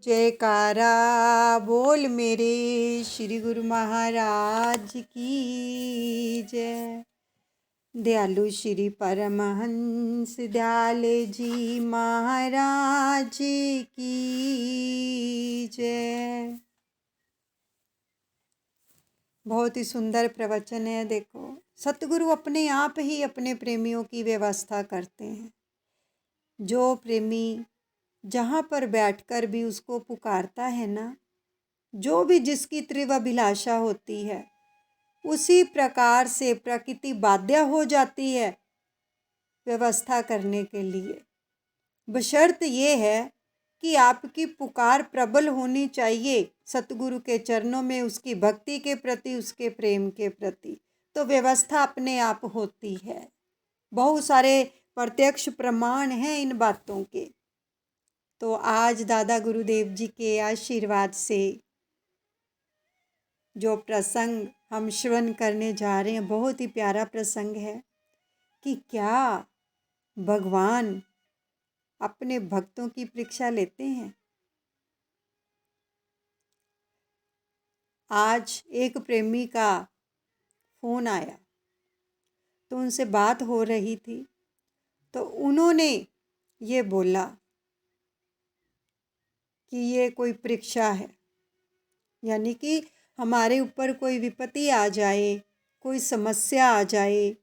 जयकारा बोल मेरे श्री गुरु महाराज की जय। दयालु श्री परमहंस दयाले जी महाराज की जय। बहुत ही सुंदर प्रवचन है। देखो, सतगुरु अपने आप ही अपने प्रेमियों की व्यवस्था करते हैं। जो प्रेमी जहाँ पर बैठकर भी उसको पुकारता है ना, जो भी जिसकी तीव्र अभिलाषा होती है, उसी प्रकार से प्रकृति बाध्य हो जाती है व्यवस्था करने के लिए। बशर्त ये है कि आपकी पुकार प्रबल होनी चाहिए सतगुरु के चरणों में, उसकी भक्ति के प्रति, उसके प्रेम के प्रति, तो व्यवस्था अपने आप होती है। बहुत सारे प्रत्यक्ष प्रमाण हैं इन बातों के। तो आज दादा गुरुदेव जी के आशीर्वाद से जो प्रसंग हम श्रवण करने जा रहे हैं, बहुत ही प्यारा प्रसंग है कि क्या भगवान अपने भक्तों की परीक्षा लेते हैं। आज एक प्रेमी का फोन आया, तो उनसे बात हो रही थी, तो उन्होंने ये बोला कि ये कोई परीक्षा है, यानी कि हमारे ऊपर कोई विपत्ति आ जाए, कोई समस्या आ जाए,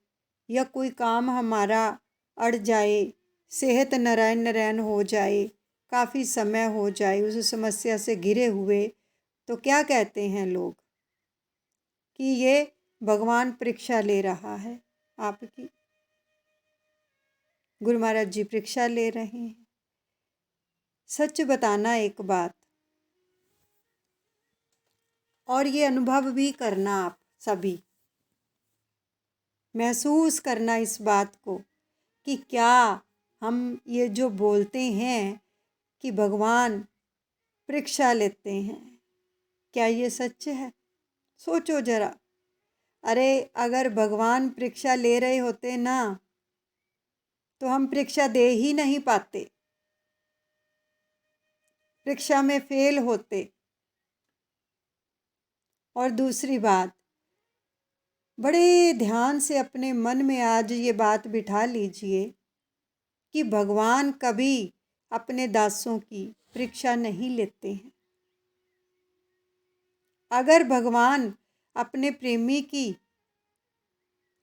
या कोई काम हमारा अड़ जाए, सेहत नारायण नारायण हो जाए, काफ़ी समय हो जाए उस समस्या से घिरे हुए, तो क्या कहते हैं लोग कि ये भगवान परीक्षा ले रहा है आपकी। गुरु महाराज जी परीक्षा ले रहे हैं। सच बताना एक बात, और ये अनुभव भी करना, आप सभी महसूस करना इस बात को कि क्या हम ये जो बोलते हैं कि भगवान परीक्षा लेते हैं, क्या ये सच है? सोचो जरा। अरे अगर भगवान परीक्षा ले रहे होते ना, तो हम परीक्षा दे ही नहीं पाते, परीक्षा में फेल होते। और दूसरी बात, बड़े ध्यान से अपने मन में आज ये बात बिठा लीजिए कि भगवान कभी अपने दासों की परीक्षा नहीं लेते हैं। अगर भगवान अपने प्रेमी की,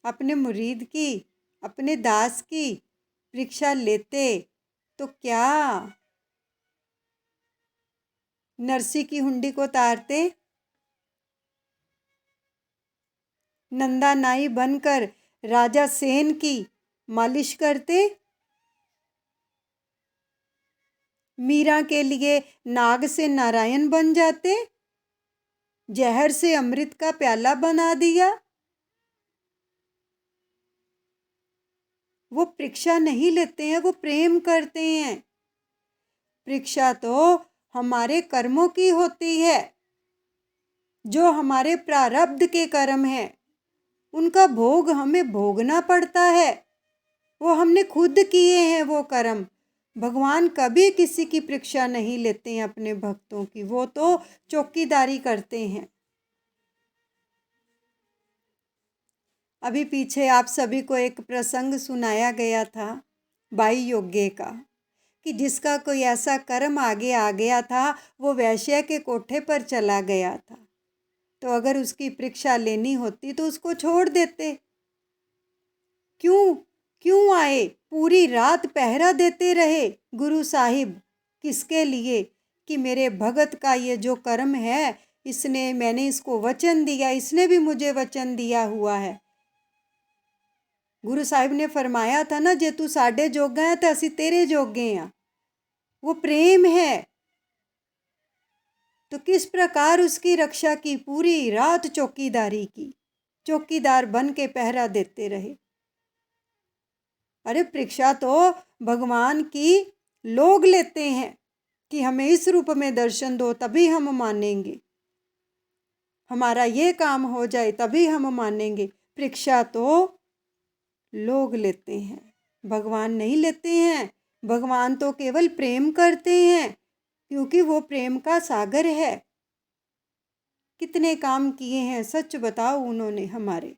अपने मुरीद की, अपने दास की परीक्षा लेते, तो क्या नरसी की हुंडी को तारते? नंदा नाई बनकर राजा सेन की मालिश करते? मीरा के लिए नाग से नारायण बन जाते? जहर से अमृत का प्याला बना दिया? वो परीक्षा नहीं लेते हैं, वो प्रेम करते हैं। परीक्षा तो हमारे कर्मों की होती है, जो हमारे प्रारब्ध के कर्म हैं, उनका भोग हमें भोगना पड़ता है। वो हमने खुद किए हैं वो कर्म। भगवान कभी किसी की परीक्षा नहीं लेते हैं अपने भक्तों की, वो तो चौकीदारी करते हैं। अभी पीछे आप सभी को एक प्रसंग सुनाया गया था बाई योग्य का, कि जिसका कोई ऐसा कर्म आगे आ गया था, वो वैश्य के कोठे पर चला गया था, तो अगर उसकी परीक्षा लेनी होती तो उसको छोड़ देते। क्यों आए? पूरी रात पहरा देते रहे गुरु साहिब। किसके लिए? कि मेरे भगत का ये जो कर्म है, मैंने इसको वचन दिया, इसने भी मुझे वचन दिया हुआ है। गुरु साहिब ने फरमाया था ना, जे तू साडे जोगा है तो असी तेरे जोगे हैं। वो प्रेम है। तो किस प्रकार उसकी रक्षा की? पूरी रात चौकीदारी की, चौकीदार बन के पहरा देते रहे। अरे परीक्षा तो भगवान की लोग लेते हैं कि हमें इस रूप में दर्शन दो तभी हम मानेंगे, हमारा ये काम हो जाए तभी हम मानेंगे। परीक्षा तो लोग लेते हैं, भगवान नहीं लेते हैं। भगवान तो केवल प्रेम करते हैं। क्योंकि वो प्रेम का सागर है। कितने काम किए हैं सच बताओ उन्होंने हमारे,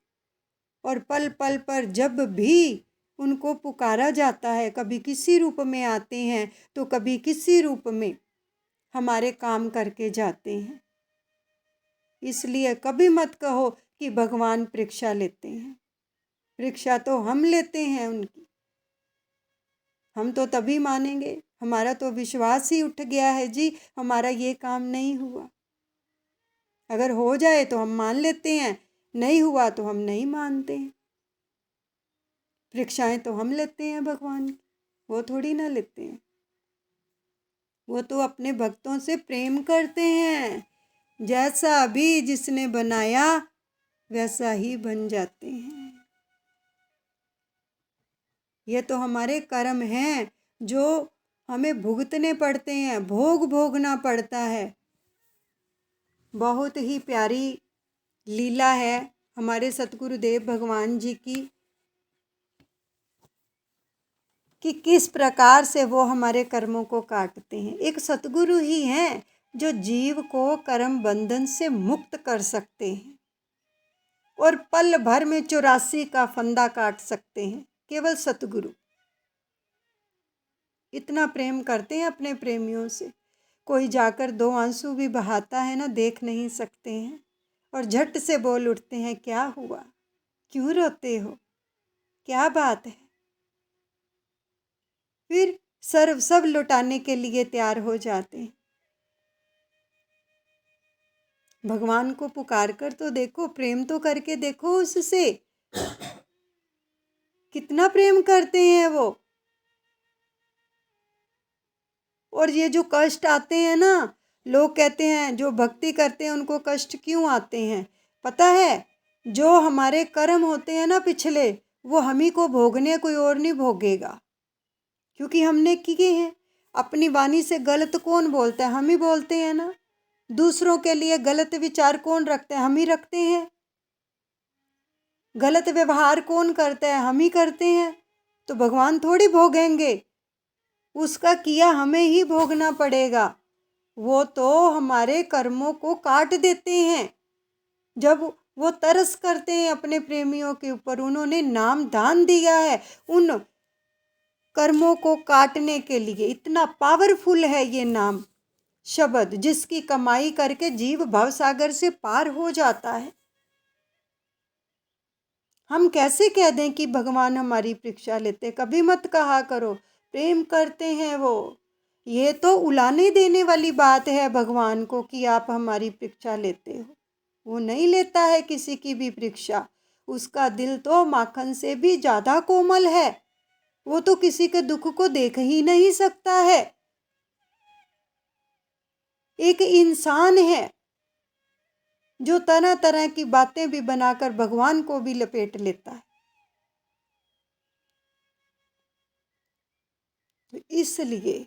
और पल पल पर जब भी उनको पुकारा जाता है, कभी किसी रूप में आते हैं तो कभी किसी रूप में हमारे काम करके जाते हैं। इसलिए कभी मत कहो कि भगवान परीक्षा लेते हैं। परीक्षा तो हम लेते हैं उनकी। हम तो तभी मानेंगे, हमारा तो विश्वास ही उठ गया है जी, हमारा ये काम नहीं हुआ। अगर हो जाए तो हम मान लेते हैं, नहीं हुआ तो हम नहीं मानते हैं। परीक्षाएं तो हम लेते हैं भगवान की, वो थोड़ी ना लेते हैं। वो तो अपने भक्तों से प्रेम करते हैं, जैसा भी जिसने बनाया वैसा ही बन जाते हैं। ये तो हमारे कर्म हैं जो हमें भुगतने पड़ते हैं, भोग भोगना पड़ता है। बहुत ही प्यारी लीला है हमारे सतगुरुदेव भगवान जी की, कि किस प्रकार से वो हमारे कर्मों को काटते हैं। एक सतगुरु ही हैं जो जीव को कर्म बंधन से मुक्त कर सकते हैं और पल भर में 84 का फंदा काट सकते हैं। केवल सतगुरु इतना प्रेम करते हैं अपने प्रेमियों से। कोई जाकर 2 आंसू भी बहाता है ना, देख नहीं सकते हैं और झट से बोल उठते हैं, क्या हुआ, क्यों रोते हो, क्या बात है। फिर सर्व सब लुटाने के लिए तैयार हो जाते हैं। भगवान को पुकार कर तो देखो, प्रेम तो करके देखो उससे, कितना प्रेम करते हैं वो। और ये जो कष्ट आते हैं ना, लोग कहते हैं जो भक्ति करते हैं उनको कष्ट क्यों आते हैं, पता है? जो हमारे कर्म होते हैं ना पिछले, वो हम ही को भोगने, कोई और नहीं भोगेगा, क्योंकि हमने किए हैं। अपनी वाणी से गलत कौन बोलता है? हम ही बोलते हैं ना। दूसरों के लिए गलत विचार कौन रखता है? हम ही रखते हैं। गलत व्यवहार कौन करता है? हम ही करते हैं। तो भगवान थोड़ी भोगेंगे, उसका किया हमें ही भोगना पड़ेगा। वो तो हमारे कर्मों को काट देते हैं। जब वो तरस करते हैं अपने प्रेमियों के ऊपर, उन्होंने नाम दान दिया है उन कर्मों को काटने के लिए। इतना पावरफुल है ये नाम शब्द, जिसकी कमाई करके जीव भवसागर से पार हो जाता है। हम कैसे कह दें कि भगवान हमारी परीक्षा लेते? कभी मत कहा करो, प्रेम करते हैं वो। ये तो उलाने देने वाली बात है भगवान को कि आप हमारी परीक्षा लेते हो। वो नहीं लेता है किसी की भी परीक्षा। उसका दिल तो माखन से भी ज़्यादा कोमल है। वो तो किसी के दुख को देख ही नहीं सकता है। एक इंसान है जो तरह तरह की बातें भी बनाकर भगवान को भी लपेट लेता है। तो इसलिए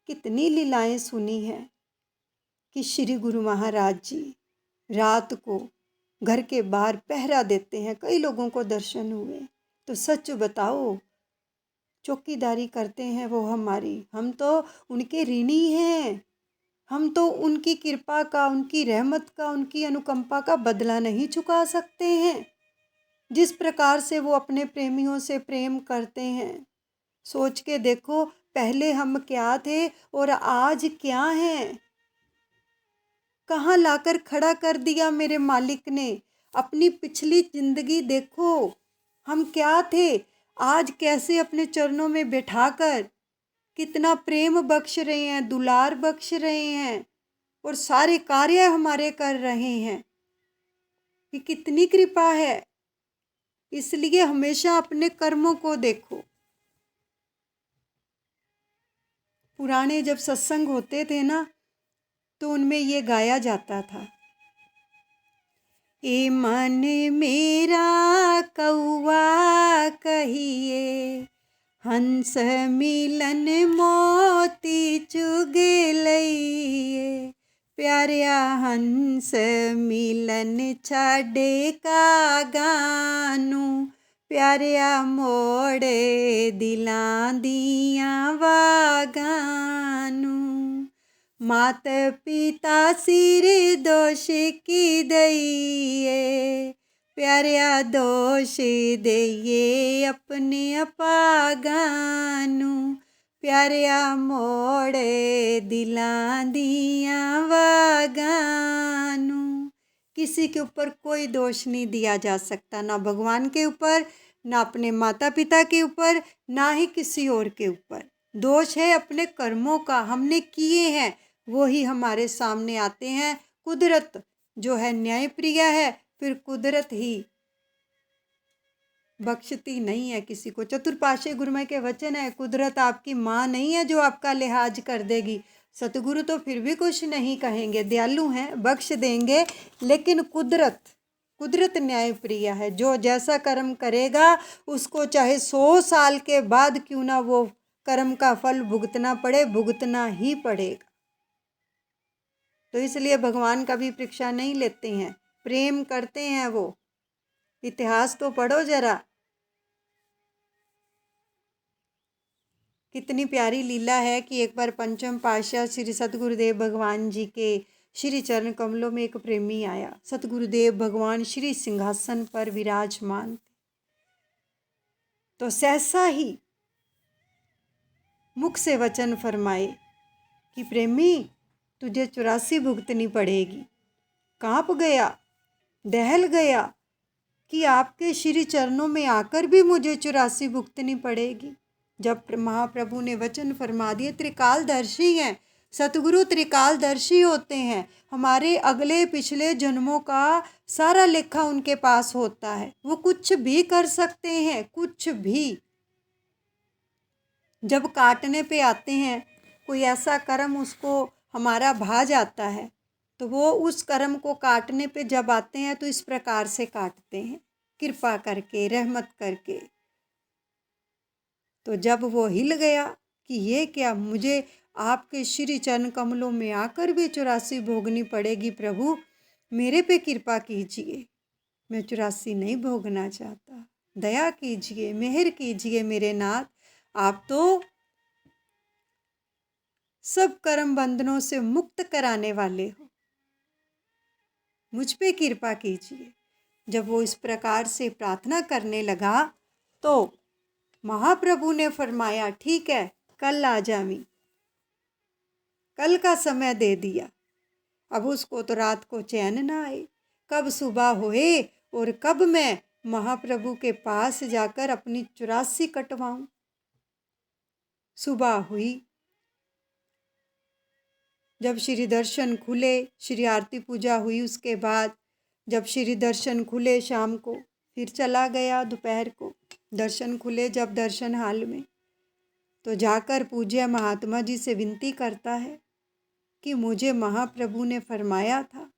कितनी लीलाएं सुनी हैं कि श्री गुरु महाराज जी रात को घर के बाहर पहरा देते हैं। कई लोगों को दर्शन हुए। तो सच बताओ, चौकीदारी करते हैं वो हमारी, हम तो उनके ऋणी हैं। हम तो उनकी कृपा का, उनकी रहमत का, उनकी अनुकंपा का बदला नहीं चुका सकते हैं। जिस प्रकार से वो अपने प्रेमियों से प्रेम करते हैं, सोच के देखो, पहले हम क्या थे और आज क्या हैं। कहाँ लाकर खड़ा कर दिया मेरे मालिक ने। अपनी पिछली जिंदगी देखो, हम क्या थे, आज कैसे अपने चरणों में बैठाकर कितना प्रेम बख्श रहे हैं, दुलार बख्श रहे हैं और सारे कार्य हमारे कर रहे हैं। कि कितनी कृपा है। इसलिए हमेशा अपने कर्मों को देखो। पुराने जब सत्संग होते थे ना, तो उनमें ये गाया जाता था, ए मन मेरा कौआ कहिए, हंस मिलन मोती चुगे लइए, प्यारिया हंस मिलन छाड़े का गानू, प्यारिया मोड़े दिलां दियां वागानू। मात पिता सिर दोष की दइए, प्यारिया दोष दइए अपने अपागानू, प्यारिया मोड़े दिलां दियां वागानू। किसी के ऊपर कोई दोष नहीं दिया जा सकता, ना भगवान के ऊपर, ना अपने माता पिता के ऊपर, ना ही किसी और के ऊपर। दोष है अपने कर्मों का, हमने किए हैं वो ही हमारे सामने आते हैं। कुदरत जो है न्यायप्रिय है, फिर कुदरत ही बख्शती नहीं है किसी को। चतुर्पाशे गुरुमय के वचन है, कुदरत आपकी माँ नहीं है जो आपका लिहाज कर देगी। सतगुरु तो फिर भी कुछ नहीं कहेंगे, दयालु हैं, बख्श देंगे, लेकिन कुदरत न्यायप्रिय है। जो जैसा कर्म करेगा उसको चाहे 100 साल के बाद क्यों ना वो कर्म का फल भुगतना पड़े, भुगतना ही पड़ेगा। तो इसलिए भगवान कभी परीक्षा नहीं लेते हैं, प्रेम करते हैं वो। इतिहास तो पढ़ो जरा, कितनी प्यारी लीला है कि एक बार पंचम पातशाह श्री सतगुरुदेव भगवान जी के श्री चरण कमलों में एक प्रेमी आया। सतगुरुदेव भगवान श्री सिंहासन पर विराजमान थे, तो सहसा ही मुख से वचन फरमाए कि प्रेमी तुझे 84 भुगतनी पड़ेगी। कांप गया, दहल गया कि आपके श्री चरणों में आकर भी मुझे 84 भुगतनी पड़ेगी। जब महाप्रभु ने वचन फरमा दिए, त्रिकालदर्शी हैं सतगुरु, त्रिकालदर्शी होते हैं। हमारे अगले पिछले जन्मों का सारा लेखा उनके पास होता है, वो कुछ भी कर सकते हैं, कुछ भी। जब काटने पे आते हैं, कोई ऐसा कर्म उसको हमारा भा जाता है, तो वो उस कर्म को काटने पे जब आते हैं तो इस प्रकार से काटते हैं, कृपा करके, रहमत करके। तो जब वो हिल गया कि ये क्या, मुझे आपके श्री चरण कमलों में आकर भी 84 भोगनी पड़ेगी, प्रभु मेरे पे कृपा कीजिए, मैं 84 नहीं भोगना चाहता, दया कीजिए, मेहर कीजिए मेरे नाथ। आप तो सब कर्म बंधनों से मुक्त कराने वाले हो, मुझ पे कृपा कीजिए। जब वो इस प्रकार से प्रार्थना करने लगा तो महाप्रभु ने फरमाया, ठीक है कल आ जावी। कल का समय दे दिया। अब उसको तो रात को चैन ना आए, कब सुबह होए और कब मैं महाप्रभु के पास जाकर अपनी 84 कटवाऊं। सुबह हुई, जब श्री दर्शन खुले, श्री आरती पूजा हुई, उसके बाद जब श्री दर्शन खुले शाम को, फिर चला गया दोपहर को। दर्शन खुले जब दर्शन हाल में, तो जाकर पूज्य महात्मा जी से विनती करता है कि मुझे महाप्रभु ने फरमाया था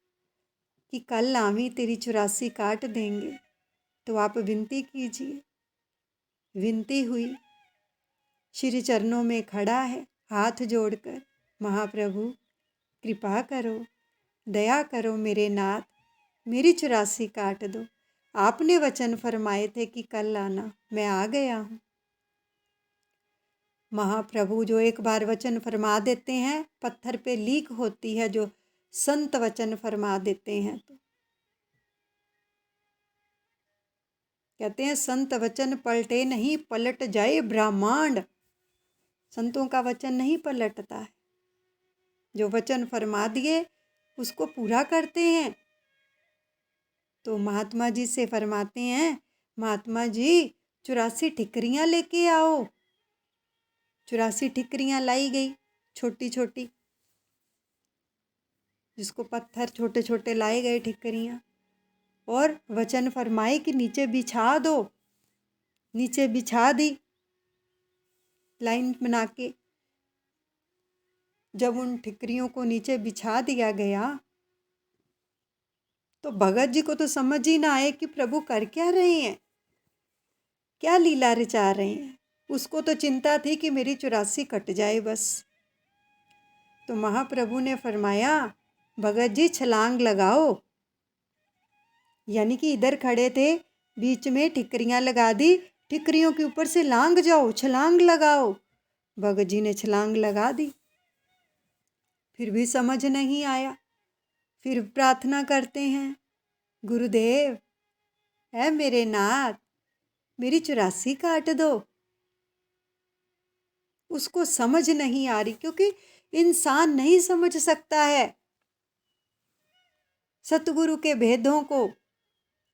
कि कल आवी तेरी 84 काट देंगे, तो आप विनती कीजिए। विनती हुई, श्री चरणों में खड़ा है हाथ जोड़कर, महाप्रभु कृपा करो, दया करो मेरे नाथ, मेरी 84 काट दो। आपने वचन फरमाए थे कि कल आना, मैं आ गया हूँ। महाप्रभु जो एक बार वचन फरमा देते हैं, पत्थर पे लीक होती है, जो संत वचन फरमा देते हैं। तो कहते हैं संत वचन पलटे नहीं, पलट जाए ब्रह्मांड। संतों का वचन नहीं पलटता है, जो वचन फरमा दिए उसको पूरा करते हैं। तो महात्मा जी से फरमाते हैं, महात्मा जी 84 ठिकरियाँ लेके आओ। 84 ठिकरियाँ लाई गई, छोटी छोटी, जिसको पत्थर छोटे छोटे लाए गए ठिकरियाँ, और वचन फरमाए कि नीचे बिछा दो। नीचे बिछा दी लाइन बना के। जब उन ठिकरियों को नीचे बिछा दिया गया तो भगत जी को तो समझ ही ना आए कि प्रभु कर क्या रहे हैं, क्या लीला रचा रहे हैं। उसको तो चिंता थी कि मेरी 84 कट जाए बस। तो महाप्रभु ने फरमाया, भगत जी छलांग लगाओ। यानी कि इधर खड़े थे, बीच में ठिकरियाँ लगा दी, ठिकरियों के ऊपर से लांग जाओ, छलांग लगाओ। भगत जी ने छलांग लगा दी। फिर भी समझ नहीं आया। फिर प्रार्थना करते हैं, गुरुदेव है मेरे नाथ, मेरी 84 काट दो। उसको समझ नहीं आ रही, क्योंकि इंसान नहीं समझ सकता है सतगुरु के भेदों को,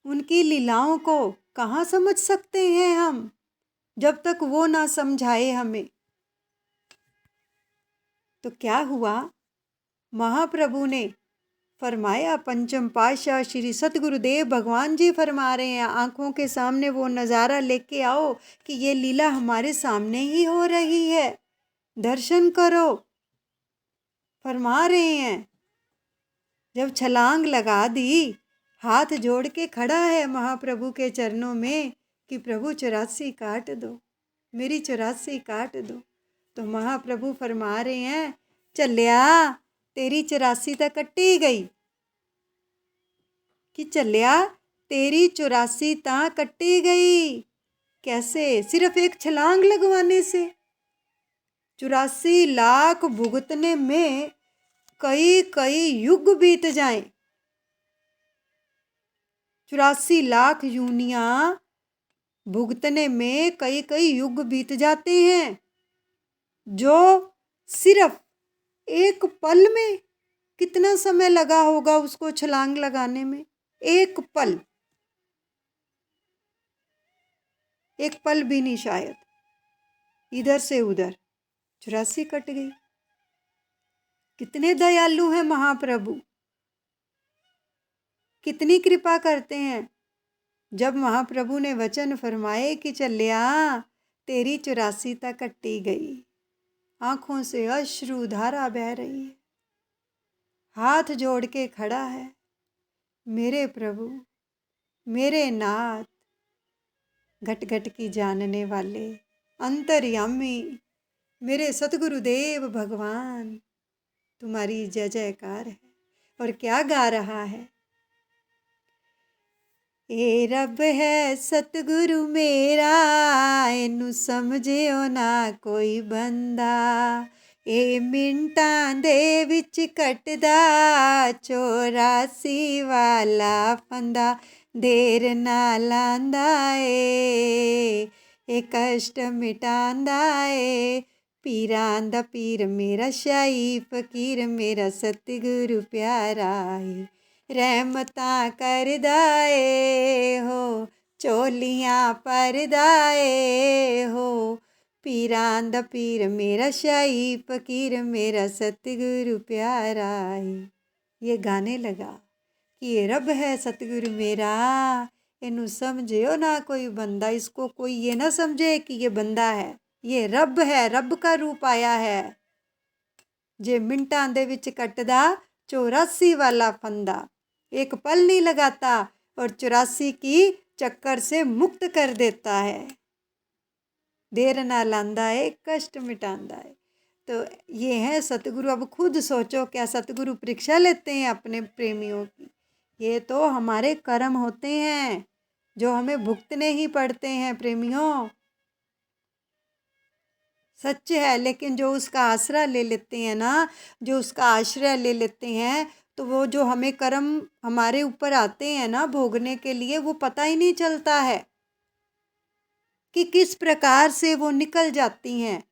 उनकी लीलाओं को। कहाँ समझ सकते हैं हम, जब तक वो ना समझाए हमें। तो क्या हुआ, महाप्रभु ने फरमाया, पंचम पातशाह श्री सतगुरुदेव भगवान जी फरमा रहे हैं, आंखों के सामने वो नज़ारा लेके आओ कि ये लीला हमारे सामने ही हो रही है, दर्शन करो। फरमा रहे हैं, जब छलांग लगा दी, हाथ जोड़ के खड़ा है महाप्रभु के चरणों में कि प्रभु 84 काट दो, मेरी 84 काट दो। तो महाप्रभु फरमा रहे हैं, चलिया तेरी 84 तो कट्टी गई, कि चलिया तेरी 84 ता कट्टी गई। कैसे? सिर्फ एक छलांग लगवाने से। 84 लाख भुगतने में कई कई युग बीत जाएं। 84 लाख यूनियां भुगतने में कई कई युग बीत जाते हैं, जो सिर्फ एक पल में कितना समय लगा होगा उसको छलांग लगाने में। एक पल, एक पल भी नहीं शायद। इधर से उधर 84 कट गई। कितने दयालु हैं महाप्रभु, कितनी कृपा करते हैं। जब महाप्रभु ने वचन फरमाए कि चलिया तेरी 84 तक कट्टी गई, आंखों से अश्रु धारा बह रही है, हाथ जोड़ के खड़ा है, मेरे प्रभु, मेरे नाथ, घट घट की जानने वाले, अंतर्यामी, मेरे सतगुरुदेव भगवान, तुम्हारी जय जयकार है। और क्या गा रहा है, ए रब है सतगुरु मेरा, इनू समझियो ना कोई बंदा, ए मिंटां दे विच कटदा 84 वाला फंदा, देर ना लांदा ए कष्ट मिटांदा ए, पीरां दा पीर मेरा शाही फकीर मेरा सतगुरु प्यारा है, रहमतां करदा ए हो, चोलियां परदा ए हो, पीरां दा पीर मेरा शाही फकीर मेरा सतगुरु प्यारा है। ये गाने लगा कि ये रब है सतगुरु मेरा, इनू समझियो ना कोई बंदा। इसको कोई ये ना समझे कि ये बंदा है, ये रब है, रब का रूप आया है, जे मिंटां दे विच कटदा 84 वाला फंदा, एक पल नहीं लगाता और 84 की चक्कर से मुक्त कर देता है, देर ना लांदा है, कष्ट मिटांदा है। तो ये है सतगुरु। अब खुद सोचो, क्या सतगुरु परीक्षा लेते हैं अपने प्रेमियों की? ये तो हमारे कर्म होते हैं जो हमें भुगतने ही पड़ते हैं प्रेमियों, सच है। लेकिन जो उसका आसरा ले लेते हैं ना, जो उसका आश्रय ले लेते हैं, तो वो जो हमें कर्म हमारे ऊपर आते हैं ना भोगने के लिए, वो पता ही नहीं चलता है कि किस प्रकार से वो निकल जाती हैं।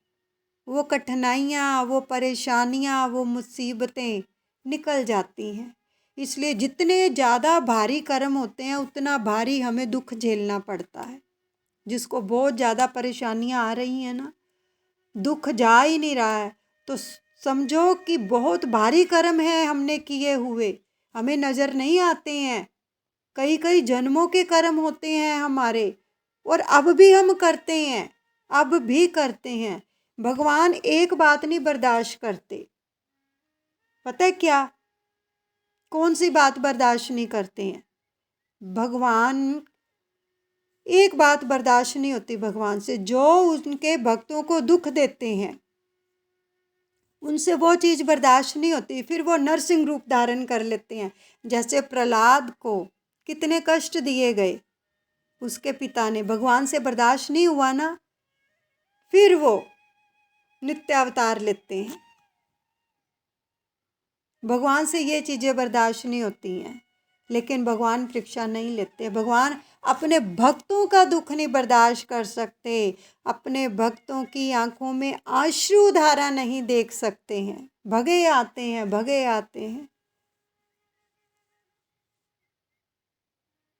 वो कठिनाइयाँ, वो परेशानियाँ, वो मुसीबतें निकल जाती हैं। इसलिए जितने ज़्यादा भारी कर्म होते हैं, उतना भारी हमें दुख झेलना पड़ता है। जिसको बहुत ज़्यादा परेशानियाँ आ रही हैं ना, दुख जा ही नहीं रहा है, तो समझो कि बहुत भारी कर्म है हमने किए हुए, हमें नज़र नहीं आते हैं। कई कई जन्मों के कर्म होते हैं हमारे, और अब भी हम करते हैं, अब भी करते हैं। भगवान एक बात नहीं बर्दाश्त करते, पता है क्या? कौन सी बात बर्दाश्त नहीं करते हैं? भगवान एक बात बर्दाश्त नहीं होती भगवान से, जो उनके भक्तों को दुख देते हैं, उनसे वो चीज़ बर्दाश्त नहीं होती। फिर वो नरसिंह रूप धारण कर लेते हैं। जैसे प्रहलाद को कितने कष्ट दिए गए, उसके पिता ने, भगवान से बर्दाश्त नहीं हुआ ना, फिर वो नित्य अवतार लेते हैं। भगवान से ये चीज़ें बर्दाश्त नहीं होती हैं, लेकिन भगवान परीक्षा नहीं लेते। भगवान अपने भक्तों का दुख नहीं बर्दाश्त कर सकते, अपने भक्तों की आंखों में आंसू धारा नहीं देख सकते हैं। भगे आते हैं, भगे आते हैं।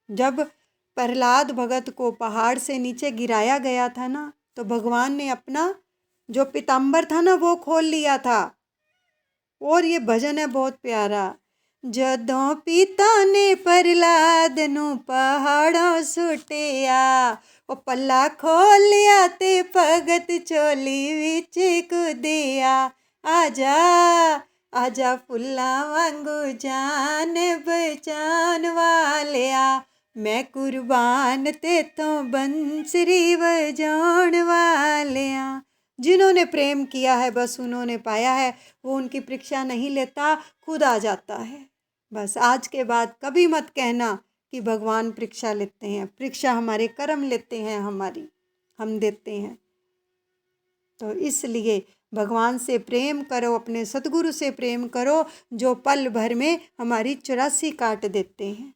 जब प्रहलाद भगत को पहाड़ से नीचे गिराया गया था ना, तो भगवान ने अपना जो पीताम्बर था ना वो खोल लिया था। और ये भजन है बहुत प्यारा। जदों पिता ने प्रहलाद नू पहाड़ों सुटिया, ओ पल्ला खोलिया ते भगत चोली विच कुदिया। आजा आजा फुल्लां वांगू जान बचान वालिया, मैं कुर्बान तेथों बंसरी बजाउण वालिया। जिन्होंने प्रेम किया है बस उन्होंने पाया है, वो उनकी परीक्षा नहीं लेता, खुद आ जाता है। बस आज के बाद कभी मत कहना कि भगवान परीक्षा लेते हैं। परीक्षा हमारे कर्म लेते हैं, हमारी हम देते हैं। तो इसलिए भगवान से प्रेम करो, अपने सतगुरु से प्रेम करो, जो पल भर में हमारी 84 काट देते हैं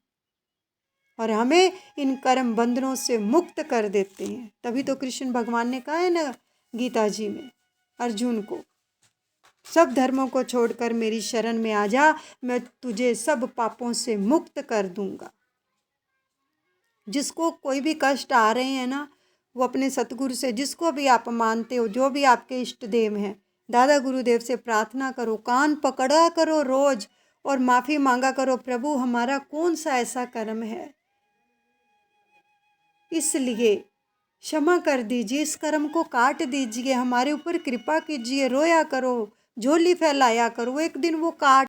और हमें इन कर्म बंधनों से मुक्त कर देते हैं। तभी तो कृष्ण भगवान ने कहा है ना गीता जी में अर्जुन को, सब धर्मों को छोड़कर मेरी शरण में आ जा, मैं तुझे सब पापों से मुक्त कर दूंगा। जिसको कोई भी कष्ट आ रहे हैं ना, वो अपने सतगुरु से, जिसको भी आप मानते हो, जो भी आपके इष्ट देव हैं, दादा गुरुदेव से प्रार्थना करो, कान पकड़ा करो रोज और माफ़ी मांगा करो, प्रभु हमारा कौन सा ऐसा कर्म है, इसलिए क्षमा कर दीजिए, इस कर्म को काट दीजिए, हमारे ऊपर कृपा कीजिए। रोया करो, झोली फैलाया करो, एक दिन वो काट